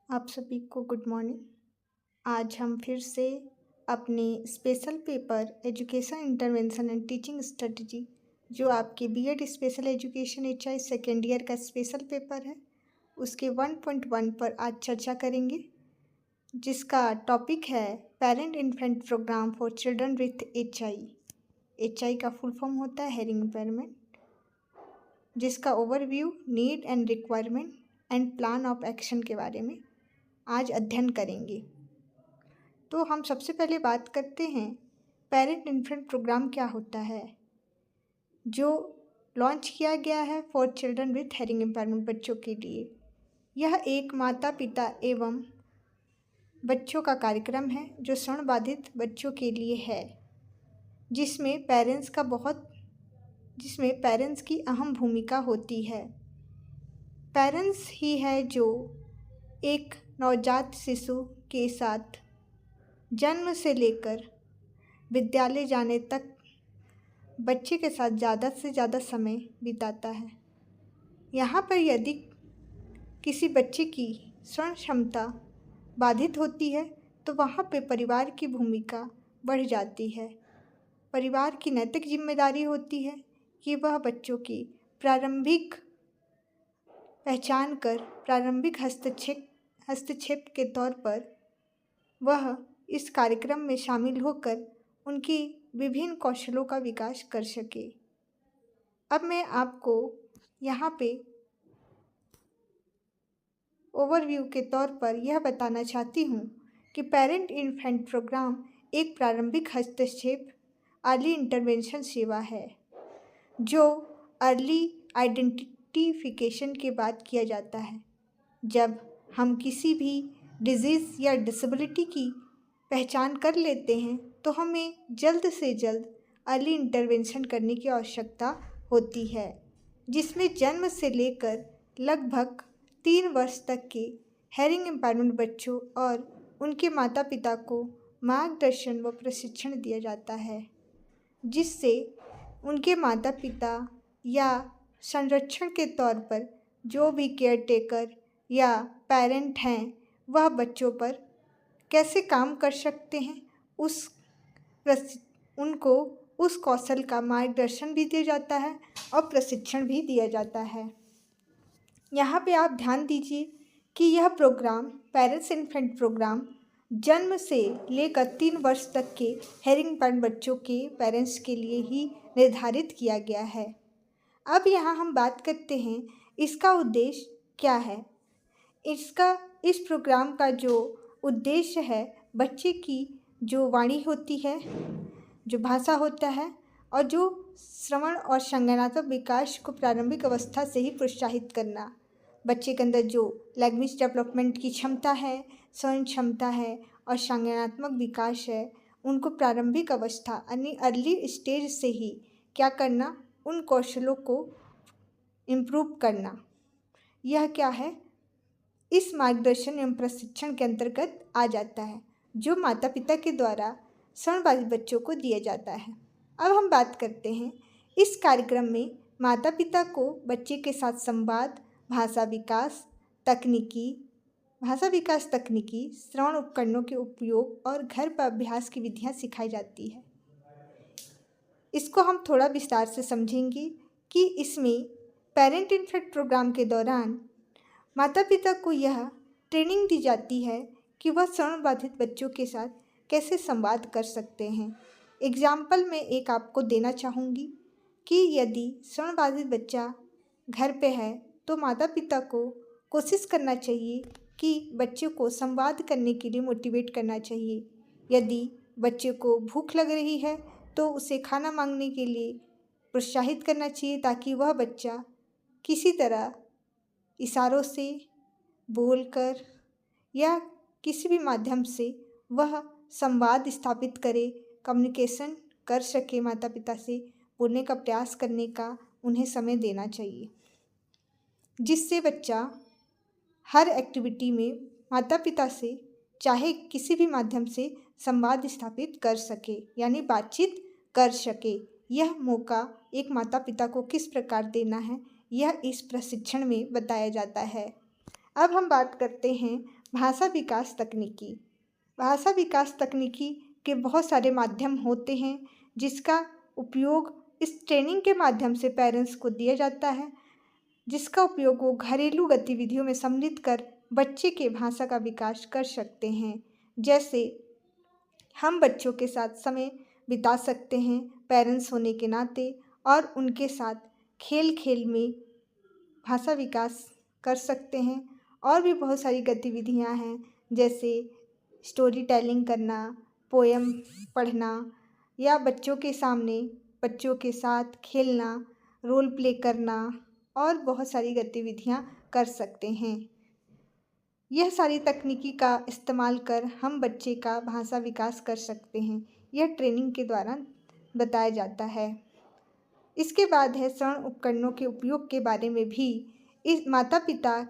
आप सभी को गुड मॉर्निंग। आज हम फिर से अपने special paper education intervention and teaching strategy जो आपके BEd special education HI second year का स्पेशल पेपर है उसके 1.1 पर आज चर्चा करेंगे, जिसका टॉपिक है parent infant programme for children with HI. HI का फुल फॉर्म होता है हेयरिंग इम्पेयरमेंट, जिसका overview, need and requirement and plan of action के बारे में आज अध्ययन करेंगे। तो हम सबसे पहले बात करते हैं पेरेंट इन्फेंट प्रोग्राम क्या होता है, जो लॉन्च किया गया है for children with hearing impairment, बच्चों के लिए। यह एक माता पिता एवं बच्चों का कार्यक्रम है जो श्रवण बाधित बच्चों के लिए है, जिसमें पेरेंट्स की अहम भूमिका होती है। पेरेंट्स ही है जो एक नवजात शिशु के साथ जन्म से लेकर विद्यालय जाने तक बच्चे के साथ ज़्यादा से ज़्यादा समय बिताता है। यहाँ पर यदि किसी बच्चे की श्रवण क्षमता बाधित होती है तो वहाँ पे परिवार की भूमिका बढ़ जाती है। परिवार की नैतिक जिम्मेदारी होती है कि वह बच्चों की प्रारंभिक पहचान कर प्रारंभिक हस्तक्षेप के तौर पर वह इस कार्यक्रम में शामिल होकर उनकी विभिन्न कौशलों का विकास कर सके। अब मैं आपको यहाँ पे ओवरव्यू के तौर पर यह बताना चाहती हूँ कि पेरेंट इन्फेंट प्रोग्राम एक प्रारंभिक हस्तक्षेप अर्ली इंटरवेंशन सेवा है, जो अर्ली आइडेंटिफिकेशन के बाद किया जाता है। जब हम किसी भी डिजीज़ या डिसेबिलिटी की पहचान कर लेते हैं तो हमें जल्द से जल्द अर्ली इंटरवेंशन करने की आवश्यकता होती है, जिसमें जन्म से लेकर लगभग 3 वर्ष तक के हेयरिंग इम्पेयरमेंट बच्चों और उनके माता पिता को मार्गदर्शन व प्रशिक्षण दिया जाता है, जिससे उनके माता पिता या संरक्षण के तौर पर जो भी केयर टेकर या पेरेंट हैं वह बच्चों पर कैसे काम कर सकते हैं, उनको उस कौशल का मार्गदर्शन भी दिया जाता है और प्रशिक्षण भी दिया जाता है। यहाँ पे आप ध्यान दीजिए कि यह प्रोग्राम पेरेंट्स इन्फेंट प्रोग्राम जन्म से लेकर 3 वर्ष तक के हेयरिंग इम्पेयर्ड बच्चों के पेरेंट्स के लिए ही निर्धारित किया गया है। अब यहाँ हम बात करते हैं इसका उद्देश्य क्या है। इस प्रोग्राम का जो उद्देश्य है, बच्चे की जो वाणी होती है, जो भाषा होता है और जो श्रवण और संज्ञानात्मक विकास को प्रारंभिक अवस्था से ही प्रोत्साहित करना। बच्चे के अंदर जो लैंग्वेज डेवलपमेंट की क्षमता है, श्रवण क्षमता है और संज्ञानात्मक विकास है, उनको प्रारंभिक अवस्था यानी अर्ली स्टेज से ही क्या करना, उन कौशलों को इम्प्रूव करना। यह क्या है, इस मार्गदर्शन एवं प्रशिक्षण के अंतर्गत आ जाता है, जो माता पिता के द्वारा श्रवण बाधित बच्चों को दिया जाता है। अब हम बात करते हैं इस कार्यक्रम में माता पिता को बच्चे के साथ संवाद, भाषा विकास तकनीकी, श्रवण उपकरणों के उपयोग और घर पर अभ्यास की विधियाँ सिखाई जाती है। इसको हम थोड़ा विस्तार से समझेंगे कि इसमें पेरेंट इन्फेंट प्रोग्राम के दौरान माता पिता को यह ट्रेनिंग दी जाती है कि वह श्रवण बाधित बच्चों के साथ कैसे संवाद कर सकते हैं। एग्जाम्पल में एक आपको देना चाहूँगी कि यदि श्रवण बाधित बच्चा घर पे है तो माता पिता को कोशिश करना चाहिए कि बच्चे को संवाद करने के लिए मोटिवेट करना चाहिए। यदि बच्चे को भूख लग रही है तो उसे खाना मांगने के लिए प्रोत्साहित करना चाहिए, ताकि वह बच्चा किसी तरह इशारों से बोलकर या किसी भी माध्यम से वह संवाद स्थापित करे, कम्युनिकेशन कर सके, माता पिता से बोलने का प्रयास करने का उन्हें समय देना चाहिए, जिससे बच्चा हर एक्टिविटी में माता पिता से चाहे किसी भी माध्यम से संवाद स्थापित कर सके, यानी बातचीत कर सके। यह मौका एक माता पिता को किस प्रकार देना है, यह इस प्रशिक्षण में बताया जाता है। अब हम बात करते हैं भाषा विकास तकनीकी। भाषा विकास तकनीकी के बहुत सारे माध्यम होते हैं जिसका उपयोग इस ट्रेनिंग के माध्यम से पेरेंट्स को दिया जाता है, जिसका उपयोग वो घरेलू गतिविधियों में सम्मिलित कर बच्चे के भाषा का विकास कर सकते हैं। जैसे हम बच्चों के साथ समय बिता सकते हैं पेरेंट्स होने के नाते, और उनके साथ खेल खेल में भाषा विकास कर सकते हैं। और भी बहुत सारी गतिविधियां हैं, जैसे स्टोरी टेलिंग करना, पोएम पढ़ना, या बच्चों के सामने बच्चों के साथ खेलना, रोल प्ले करना, और बहुत सारी गतिविधियां कर सकते हैं। यह सारी तकनीकी का इस्तेमाल कर हम बच्चे का भाषा विकास कर सकते हैं। यह ट्रेनिंग के दौरान बताया जाता है। इसके बाद है श्रवण उपकरणों के उपयोग के बारे में भी इस माता पिता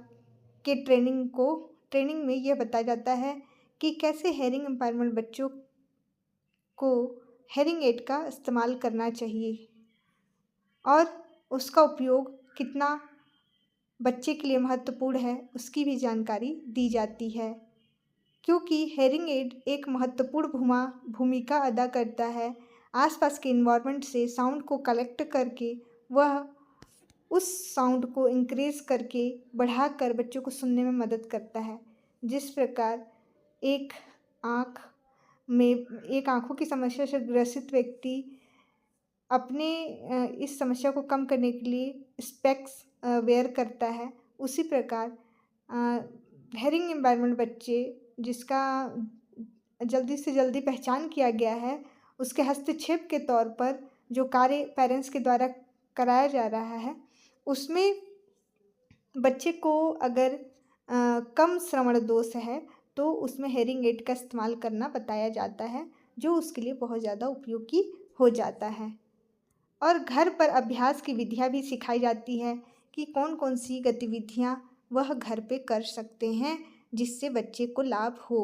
के ट्रेनिंग में यह बताया जाता है कि कैसे हेयरिंग इम्पायरमेंट बच्चों को हेयरिंग एड का इस्तेमाल करना चाहिए और उसका उपयोग कितना बच्चे के लिए महत्वपूर्ण है उसकी भी जानकारी दी जाती है। क्योंकि हेयरिंग एड एक महत्वपूर्ण भूमिका अदा करता है। आसपास के इन्वायरमेंट से साउंड को कलेक्ट करके वह उस साउंड को इंक्रीज करके बढ़ाकर बच्चों को सुनने में मदद करता है। जिस प्रकार एक आँखों की समस्या से ग्रसित व्यक्ति अपने इस समस्या को कम करने के लिए स्पेक्स वेयर करता है, उसी प्रकार हेयरिंग इम्पायरमेंट बच्चे जिसका जल्दी से जल्दी पहचान किया गया है, उसके हस्तक्षेप के तौर पर जो कार्य पेरेंट्स के द्वारा कराया जा रहा है, उसमें बच्चे को अगर कम श्रवण दोष है तो उसमें हेयरिंग एड का इस्तेमाल करना बताया जाता है, जो उसके लिए बहुत ज़्यादा उपयोगी हो जाता है। और घर पर अभ्यास की विधियाँ भी सिखाई जाती है कि कौन कौन सी गतिविधियाँ वह घर पे कर सकते हैं जिससे बच्चे को लाभ हो।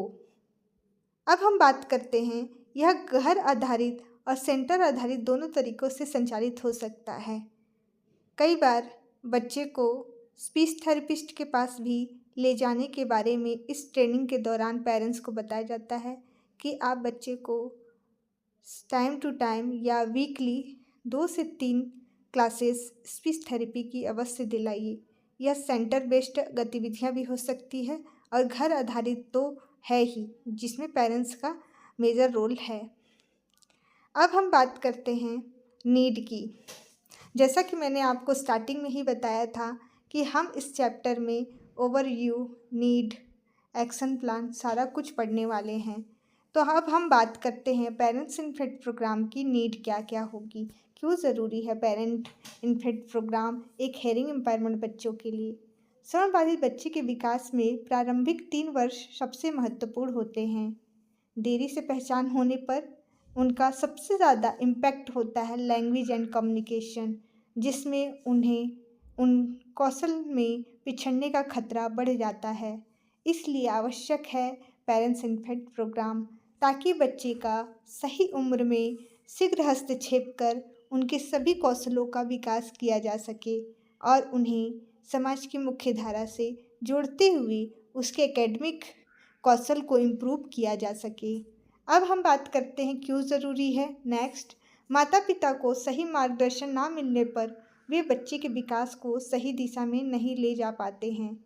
अब हम बात करते हैं, यह घर आधारित और सेंटर आधारित दोनों तरीक़ों से संचालित हो सकता है। कई बार बच्चे को स्पीच थेरेपिस्ट के पास भी ले जाने के बारे में इस ट्रेनिंग के दौरान पेरेंट्स को बताया जाता है कि आप बच्चे को टाइम टू टाइम या वीकली 2 से 3 क्लासेस स्पीच थेरेपी की अवश्य दिलाइए। यह सेंटर बेस्ड गतिविधियां भी हो सकती है और घर आधारित तो है ही, जिसमें पेरेंट्स का मेजर रोल है। अब हम बात करते हैं नीड की। जैसा कि मैंने आपको स्टार्टिंग में ही बताया था कि हम इस चैप्टर में ओवरव्यू, नीड, एक्शन प्लान सारा कुछ पढ़ने वाले हैं। तो अब हम बात करते हैं पेरेंट्स इनफेक्ट प्रोग्राम की नीड क्या क्या होगी, क्यों ज़रूरी है पेरेंट इनफेक्ट प्रोग्राम एक हेयरिंग इम्पायरमेंट बच्चों के लिए। श्रवण बाधित बच्चे के विकास में प्रारंभिक 3 वर्ष सबसे महत्वपूर्ण होते हैं। देरी से पहचान होने पर उनका सबसे ज़्यादा इम्पैक्ट होता है लैंग्वेज एंड कम्युनिकेशन, जिसमें उन्हें उन कौशल में पिछड़ने का खतरा बढ़ जाता है। इसलिए आवश्यक है पेरेंट्स इनफेक्ट प्रोग्राम, ताकि बच्चे का सही उम्र में शीघ्र हस्तक्षेप कर उनके सभी कौशलों का विकास किया जा सके और उन्हें समाज की मुख्य धारा से जोड़ते हुए उसके एकेडमिक कौशल को इम्प्रूव किया जा सके। अब हम बात करते हैं क्यों ज़रूरी है। नेक्स्ट, माता पिता को सही मार्गदर्शन ना मिलने पर वे बच्चे के विकास को सही दिशा में नहीं ले जा पाते हैं।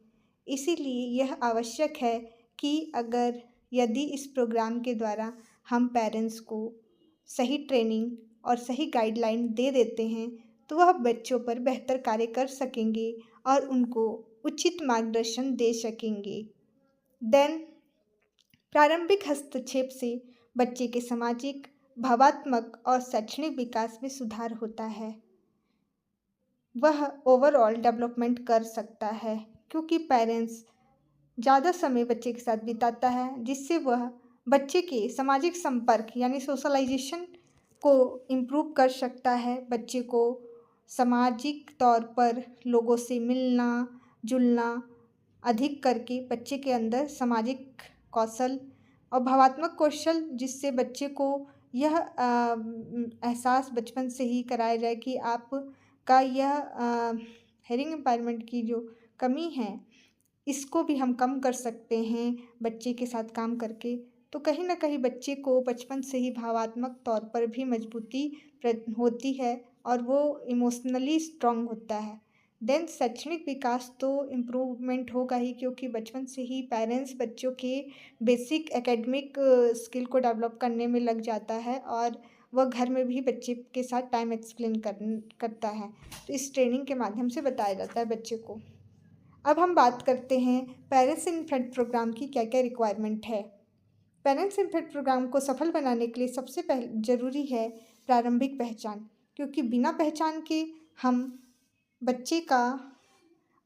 इसीलिए यह आवश्यक है कि यदि इस प्रोग्राम के द्वारा हम पेरेंट्स को सही ट्रेनिंग और सही गाइडलाइन दे देते हैं तो वह बच्चों पर बेहतर कार्य कर सकेंगे और उनको उचित मार्गदर्शन दे सकेंगे। देन प्रारंभिक हस्तक्षेप से बच्चे के सामाजिक, भावात्मक और शैक्षणिक विकास में सुधार होता है। वह ओवरऑल डेवलपमेंट कर सकता है क्योंकि पेरेंट्स ज़्यादा समय बच्चे के साथ बिताता है, जिससे वह बच्चे के सामाजिक संपर्क यानी सोशलाइजेशन को इम्प्रूव कर सकता है। बच्चे को सामाजिक तौर पर लोगों से मिलना जुलना अधिक करके बच्चे के अंदर सामाजिक कौशल और भावात्मक कौशल, जिससे बच्चे को यह एहसास बचपन से ही कराया जाए कि आपका यह हेयरिंग इम्पायरमेंट की जो कमी है इसको भी हम कम कर सकते हैं बच्चे के साथ काम करके। तो कहीं न कहीं बच्चे को बचपन से ही भावात्मक तौर पर भी मजबूती होती है और वो इमोशनली स्ट्रॉन्ग होता है। देन शैक्षणिक विकास तो इम्प्रूवमेंट होगा ही, क्योंकि बचपन से ही पेरेंट्स बच्चों के बेसिक एकेडमिक स्किल को डेवलप करने में लग जाता है और वह घर में भी बच्चे के साथ टाइम एक्सप्लेन करता है। तो इस ट्रेनिंग के माध्यम से बताया जाता है बच्चे को। अब हम बात करते हैं पेरेंट्स इन्फेंट प्रोग्राम की क्या क्या रिक्वायरमेंट है। पेरेंट्स इन्फेंट प्रोग्राम को सफल बनाने के लिए सबसे पहले ज़रूरी है प्रारंभिक पहचान, क्योंकि बिना पहचान के हम बच्चे का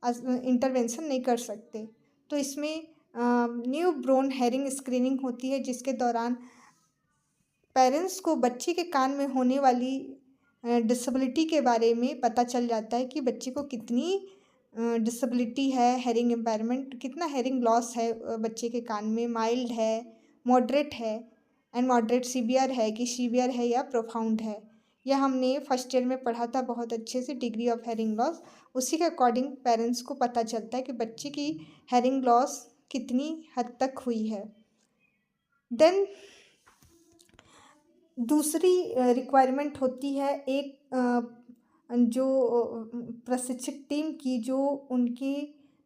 इंटरवेंशन नहीं कर सकते। तो इसमें न्यू ब्रोन हेयरिंग स्क्रीनिंग होती है, जिसके दौरान पेरेंट्स को बच्चे के कान में होने वाली डिसेबिलिटी के बारे में पता चल जाता है कि बच्चे को कितनी डिसेबिलिटी है, हेयरिंग इम्पेयरमेंट, कितना हेयरिंग लॉस है बच्चे के कान में, माइल्ड है, मॉडरेट है एंड मॉडरेट सीवियर है कि सीवियर है या प्रोफाउंड है। यह हमने फर्स्ट ईयर में पढ़ा था बहुत अच्छे से, डिग्री ऑफ हेयरिंग लॉस। उसी के अकॉर्डिंग पेरेंट्स को पता चलता है कि बच्चे की हेयरिंग लॉस कितनी हद तक हुई है। देन दूसरी रिक्वायरमेंट होती है एक जो प्रशिक्षित टीम की, जो उनके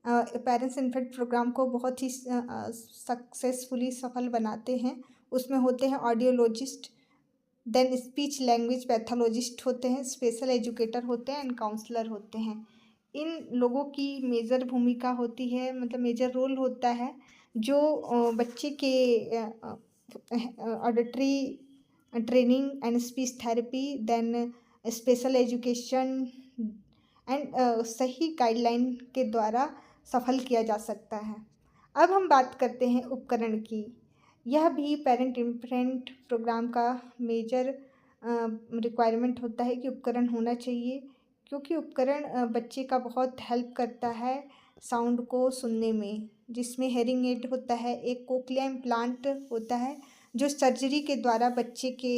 पेरेंट्स इन्फेंट प्रोग्राम को बहुत ही सक्सेसफुली सफल बनाते हैं। उसमें होते हैं audiologist, then speech language pathologist होते हैं, स्पेशल एजुकेटर होते हैं एंड काउंसलर होते हैं। इन लोगों की मेजर भूमिका होती है, मतलब मेजर रोल होता है, जो बच्चे के auditory training and speech therapy, then special education and सही गाइडलाइन के द्वारा सफल किया जा सकता है। अब हम बात करते हैं उपकरण की। यह भी पेरेंट इन्फेंट प्रोग्राम का मेजर रिक्वायरमेंट होता है कि उपकरण होना चाहिए, क्योंकि उपकरण बच्चे का बहुत हेल्प करता है साउंड को सुनने में, जिसमें हेयरिंग एड होता है, एक कोक्लिया इम्प्लांट होता है जो सर्जरी के द्वारा बच्चे के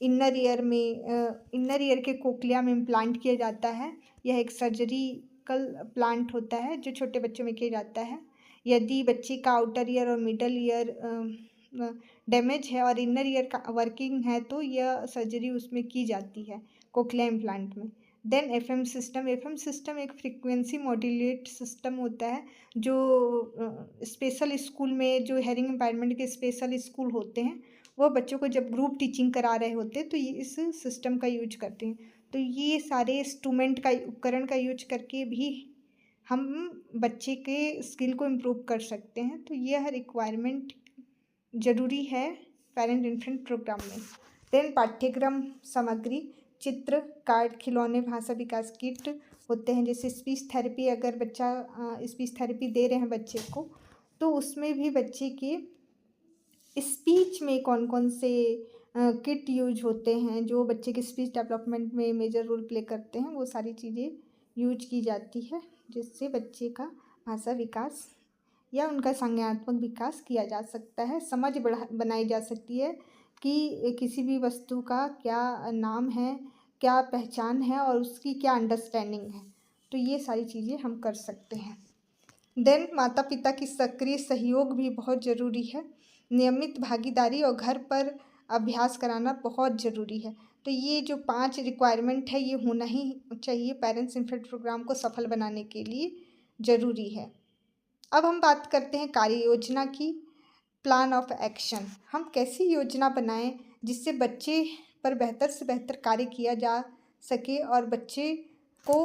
इनर ईयर के कोक्लिया में इम्प्लांट किया जाता है। यह एक सर्जरिकल प्लांट होता है जो छोटे बच्चों में किया जाता है। यदि बच्चे का आउटर ईयर और मिडल ईयर डैमेज है और इनर ईयर का वर्किंग है, तो यह सर्जरी उसमें की जाती है कोक्लिया इम्प्लांट में। देन एफएम सिस्टम एक फ्रीक्वेंसी मॉड्यूलेट सिस्टम होता है, जो स्पेशल स्कूल में जो हेयरिंग इम्पेयरमेंट के स्पेशल स्कूल होते हैं, वो बच्चों को जब ग्रुप टीचिंग करा रहे होते हैं तो ये इस सिस्टम का यूज करते हैं। तो ये सारे इंस्ट्रूमेंट का उपकरण का यूज करके भी हम बच्चे के स्किल को इम्प्रूव कर सकते हैं। तो यह रिक्वायरमेंट ज़रूरी है पेरेंट इन्फेंट प्रोग्राम में। देन पाठ्यक्रम सामग्री, चित्र, कार्ड, खिलौने, भाषा विकास किट होते हैं। जैसे स्पीच थेरेपी, अगर बच्चा स्पीच थेरेपी दे रहे हैं बच्चे को, तो उसमें भी बच्चे के स्पीच में कौन कौन से किट यूज होते हैं जो बच्चे के स्पीच डेवलपमेंट में मेजर रोल प्ले करते हैं, वो सारी चीज़ें यूज की जाती है, जिससे बच्चे का भाषा विकास या उनका संज्ञानात्मक विकास किया जा सकता है। समझ बनाई जा सकती है कि किसी भी वस्तु का क्या नाम है, क्या पहचान है और उसकी क्या अंडरस्टैंडिंग है। तो ये सारी चीज़ें हम कर सकते हैं। देन माता पिता की सक्रिय सहयोग भी बहुत ज़रूरी है। नियमित भागीदारी और घर पर अभ्यास कराना बहुत ज़रूरी है। तो ये जो 5 रिक्वायरमेंट है, ये होना ही चाहिए पेरेंट्स इन्फेंट प्रोग्राम को सफल बनाने के लिए ज़रूरी है। अब हम बात करते हैं कार्य योजना की, प्लान ऑफ एक्शन। हम कैसी योजना बनाएं जिससे बच्चे पर बेहतर से बेहतर कार्य किया जा सके और बच्चे को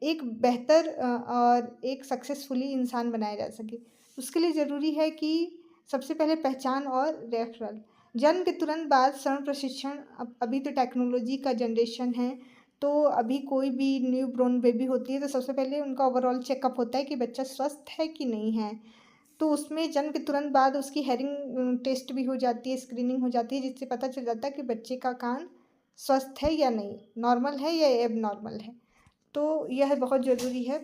एक बेहतर और एक सक्सेसफुली इंसान बनाया जा सके। उसके लिए ज़रूरी है कि सबसे पहले पहचान और रेफरल। जन्म के तुरंत बाद स्वर्ण प्रशिक्षण, अभी तो टेक्नोलॉजी का जनरेशन है, तो अभी कोई भी न्यू ब्रोन बेबी होती है तो सबसे पहले उनका ओवरऑल चेकअप होता है कि बच्चा स्वस्थ है कि नहीं है। तो उसमें जन्म के तुरंत बाद उसकी हेयरिंग टेस्ट भी हो जाती है, स्क्रीनिंग हो जाती है, जिससे पता चल जाता है कि बच्चे का कान स्वस्थ है या नहीं, नॉर्मल है या एब नॉर्मल है। तो यह बहुत ज़रूरी है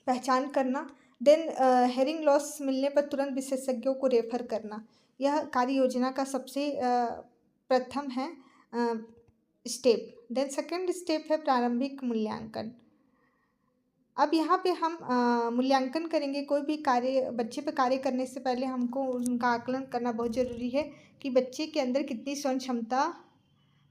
पहचान करना। देन हेयरिंग लॉस मिलने पर तुरंत विशेषज्ञों को रेफर करना, यह कार्य योजना का सबसे प्रथम है स्टेप। देन सेकंड स्टेप है प्रारंभिक मूल्यांकन। अब यहाँ पे हम मूल्यांकन करेंगे। कोई भी कार्य बच्चे पे कार्य करने से पहले हमको उनका आकलन करना बहुत ज़रूरी है कि बच्चे के अंदर कितनी स्वयं क्षमता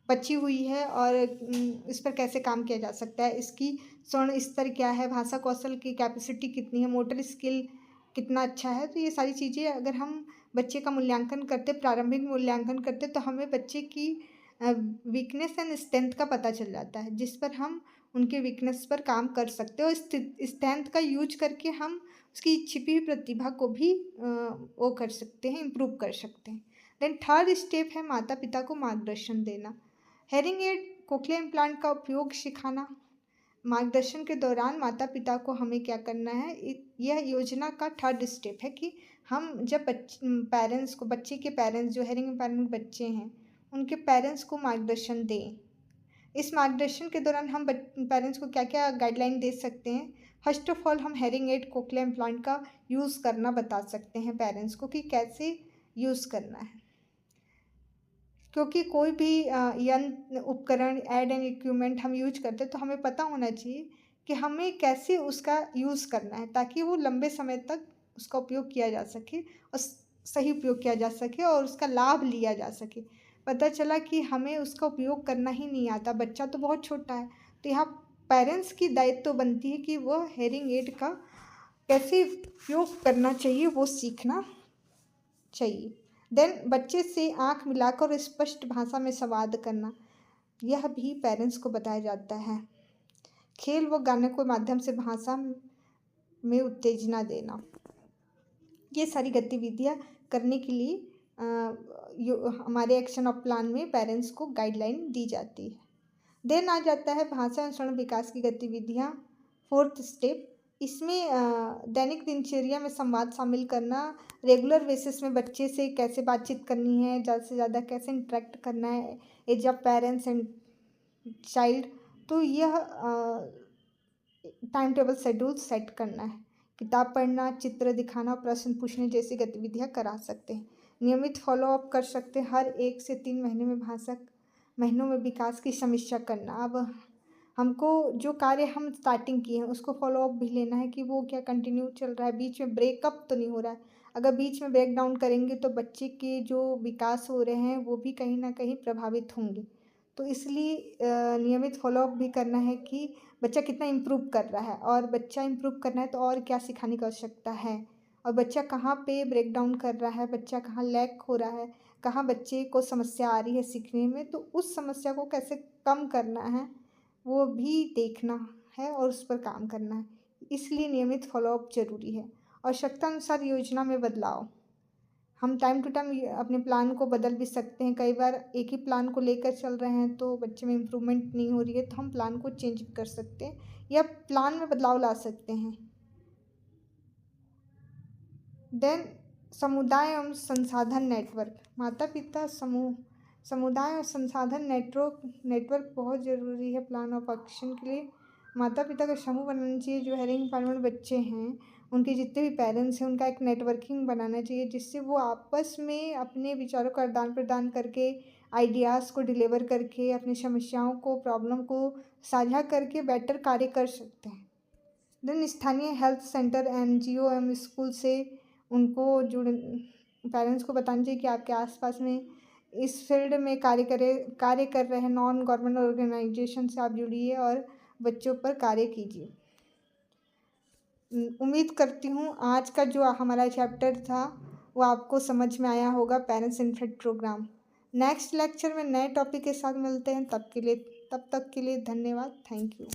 बची हुई है और इस पर कैसे काम किया जा सकता है। इसकी स्वर्ण स्तर क्या है, भाषा कौशल की कैपेसिटी कितनी है, मोटर स्किल कितना अच्छा है। तो ये सारी चीज़ें अगर हम बच्चे का मूल्यांकन करते, प्रारंभिक मूल्यांकन करते, तो हमें बच्चे की वीकनेस एंड स्ट्रेंथ का पता चल जाता है, जिस पर हम उनके वीकनेस पर काम कर सकते हैं और स्ट्रेंथ का यूज करके हम उसकी छिपी हुई प्रतिभा को भी वो कर सकते हैं, इम्प्रूव कर सकते हैं। देन थर्ड स्टेप है माता पिता को मार्गदर्शन देना। हेयरिंग एड कोक्लियर इम्प्लांट का उपयोग सिखाना। मार्गदर्शन के दौरान माता पिता को हमें क्या करना है, यह योजना का थर्ड स्टेप है कि हम जब पेरेंट्स को, बच्चे के पेरेंट्स जो हेयरिंग इम्पेयरमेंट बच्चे हैं उनके पेरेंट्स को मार्गदर्शन दें। इस मार्गदर्शन के दौरान हम पेरेंट्स को क्या क्या गाइडलाइन दे सकते हैं। फर्स्ट ऑफ ऑल हम हेयरिंग एड कोक्लियर इम्प्लांट का यूज़ करना बता सकते हैं पेरेंट्स को कि कैसे यूज़ करना है, क्योंकि कोई भी यंत्र उपकरण ऐड एंड इक्विपमेंट हम यूज करते हैं तो हमें पता होना चाहिए कि हमें कैसे उसका यूज़ करना है, ताकि वो लंबे समय तक उसका उपयोग किया जा सके और सही उपयोग किया जा सके और उसका लाभ लिया जा सके। पता चला कि हमें उसका उपयोग करना ही नहीं आता, बच्चा तो बहुत छोटा है, तो यहाँ पेरेंट्स की दायित्व तो बनती है कि वह हेयरिंग एड का कैसे उपयोग करना चाहिए वो सीखना चाहिए। देन बच्चे से आँख मिलाकर स्पष्ट भाषा में संवाद करना, यह भी पेरेंट्स को बताया जाता है। खेल व गाने के माध्यम से भाषा में उत्तेजना देना, ये सारी गतिविधियाँ करने के लिए हमारे एक्शन ऑफ प्लान में पेरेंट्स को गाइडलाइन दी जाती है। देन आ जाता है भाषा एवं स्वर्ण विकास की गतिविधियाँ, फोर्थ स्टेप। इसमें दैनिक दिनचर्या में संवाद शामिल करना, रेगुलर बेसिस में बच्चे से कैसे बातचीत करनी है, ज़्यादा से ज़्यादा कैसे इंटरेक्ट करना है as of parents and child. तो यह टाइम टेबल शेड्यूल सेट करना है। किताब पढ़ना, चित्र दिखाना, प्रश्न पूछने जैसी गतिविधियाँ करा सकते हैं। नियमित फॉलोअप कर सकते हैं, हर 1 से 3 महीने में महीनों में विकास की समीक्षा करना। अब हमको जो कार्य हम स्टार्टिंग किए हैं उसको फॉलोअप भी लेना है कि वो क्या कंटिन्यू चल रहा है, बीच में ब्रेकअप तो नहीं हो रहा है। अगर बीच में ब्रेक डाउन करेंगे तो बच्चे के जो विकास हो रहे हैं वो भी कहीं ना कहीं प्रभावित होंगे। तो इसलिए नियमित फॉलोअप भी करना है कि बच्चा कितना इम्प्रूव कर रहा है, और बच्चा इम्प्रूव करना है तो और क्या सिखाने की आवश्यकता है, और बच्चा कहाँ पे ब्रेक डाउन कर रहा है, बच्चा कहाँ लैग हो रहा है, कहाँ बच्चे को समस्या आ रही है सीखने में, तो उस समस्या को कैसे कम करना है वो भी देखना है और उस पर काम करना है। इसलिए नियमित फॉलोअप ज़रूरी है। आवश्यकता अनुसार योजना में बदलाव, हम टाइम टू टाइम अपने प्लान को बदल भी सकते हैं। कई बार एक ही प्लान को लेकर चल रहे हैं तो बच्चे में इम्प्रूवमेंट नहीं हो रही है, तो हम प्लान को चेंज भी कर सकते हैं या प्लान में बदलाव ला सकते हैं। देन समुदाय एवं संसाधन नेटवर्क, माता पिता समुदाय और संसाधन नेटवर्क बहुत ज़रूरी है प्लान ऑफ एक्शन के लिए। माता पिता का समूह बनाना चाहिए, जो हेयरिंग इम्पेयरमेंट बच्चे हैं उनके जितने भी पेरेंट्स हैं उनका एक नेटवर्किंग बनाना चाहिए, जिससे वो आपस में अपने विचारों का आदान प्रदान करके, आइडियाज़ को डिलीवर करके, अपनी समस्याओं को, प्रॉब्लम को साझा करके बेटर कार्य कर सकते हैं। देन स्थानीय हेल्थ सेंटर, NGO एवं स्कूल से उनको पेरेंट्स को बताना चाहिए कि आपके आसपास में इस फील्ड में कार्य कर रहे हैं नॉन गवर्नमेंट ऑर्गेनाइजेशन से आप जुड़िए और बच्चों पर कार्य कीजिए। उम्मीद करती हूँ आज का जो हमारा चैप्टर था वो आपको समझ में आया होगा, parents infant programme. Next lecture में नए टॉपिक के साथ मिलते हैं, तब तक के लिए धन्यवाद। Thank you.